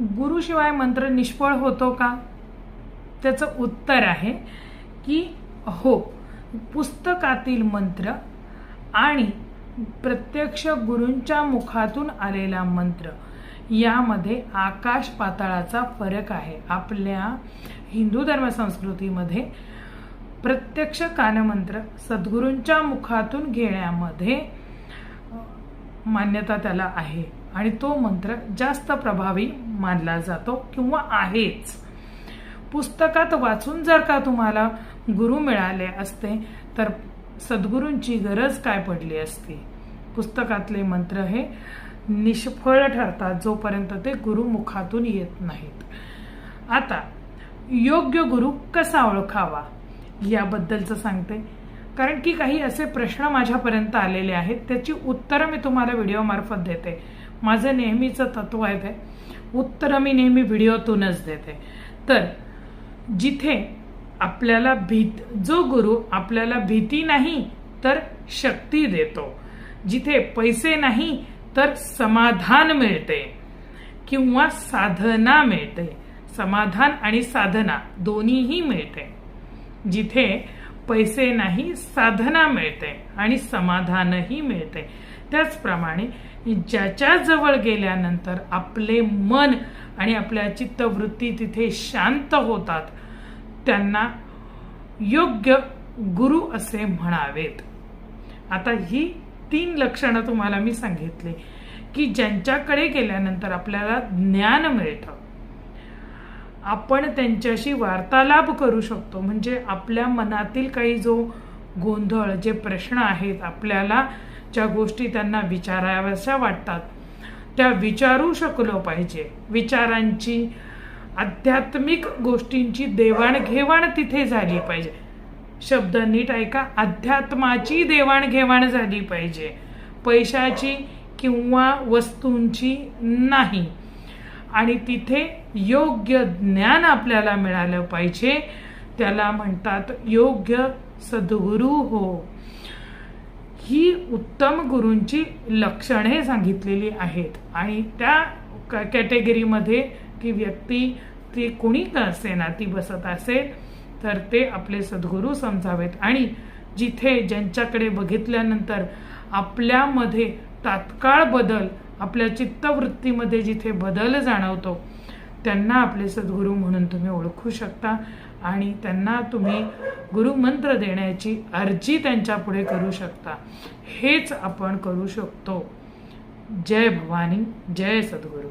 गुरुशिवाय मंत्र निष्फळ होतो का? त्याचं उत्तर आहे की हो. पुस्तकातील मंत्र आणि प्रत्यक्ष गुरूंच्या मुखातून आलेला मंत्र यामध्ये आकाश पाताळाचा फरक आहे. आपल्या हिंदू धर्मसंस्कृतीमध्ये प्रत्यक्ष कानमंत्र सद्गुरूंच्या मुखातून घेण्यामध्ये मान्यता त्याला आहे आणि तो मंत्र जास्त प्रभावी मानला जातो किंवा आहेच. पुस्तकात वाचून जर का तुम्हाला गुरु मिळाले असते तर सद्गुरूंची गरज काय पडली असती. पुस्तकातले मंत्र हे निष्फळ ठरतात जोपर्यंत ते गुरुमुखातून येत नाहीत. आता योग्य गुरु कसा ओळखावा याबद्दलचं सांगते, कारण की काही असे प्रश्न माझ्यापर्यंत आलेले आहेत. त्याची उत्तरं मी तुम्हाला व्हिडिओ मार्फत देते. माझं नेहमीचं तत्व आहे ते उत्तरं मी नेहमी व्हिडिओतूनच देते. तर जिथे आपल्याला जो गुरु आपल्याला भीती नाही तर शक्ती देतो, जिथे पैसे नाही तर समाधान मिळते किंवा साधना मिळते, समाधान आणि साधना दोन्हीही मिळते, जिथे पैसे नाही साधना मिळते आणि समाधानही मिळते, त्याचप्रमाणे ज्याच्या जवळ गेल्यानंतर आपले मन आणि आपल्या चित्तवृत्ती तिथे शांत होतात त्यांना योग्य गुरु असे म्हणावेत. आता ही 3 लक्षणं तुम्हाला मी सांगितली की ज्यांच्याकडे गेल्यानंतर आपल्याला ज्ञान मिळतं, आपण त्यांच्याशी वार्तालाप करू शकतो, म्हणजे आपल्या मनातील काही जो गोंधळ, जे प्रश्न आहेत, आपल्याला ज्या गोष्टी त्यांना विचाराव्याशा वाटतात त्या विचारू शकलो पाहिजे. विचारांची, आध्यात्मिक गोष्टींची देवाणघेवाण तिथे झाली पाहिजे. शब्द नीट ऐका, अध्यात्माची देवाणघेवाण झाली पाहिजे, पैशाची किंवा वस्तूंची नाही. आणि तिथे योग्य ज्ञान आपल्याला मिळालं पाहिजे. त्याला म्हणतात योग्य सद्गुरू हो. ही उत्तम गुरूंची लक्षणे सांगितलेली आहेत आणि त्या कॅटेगरीमध्ये ती व्यक्ती, ती कोणी का असेना, ती बसत असेल तर ते आपले सद्गुरू समजावेत. आणि जिथे ज्यांच्याकडे बघितल्यानंतर आपल्यामध्ये तात्काळ बदल, आपल्या चित्तवृत्तीमध्ये जिथे बदल जाणवतो त्यांना आपले सद्गुरू म्हणून तुम्ही ओळखू शकता आणि त्यांना तुम्ही गुरुमंत्र देण्याची अर्जी त्यांच्या पुढे करू शकता. हेच आपण करू शकतो. जय भवानी, जय सद्गुरू.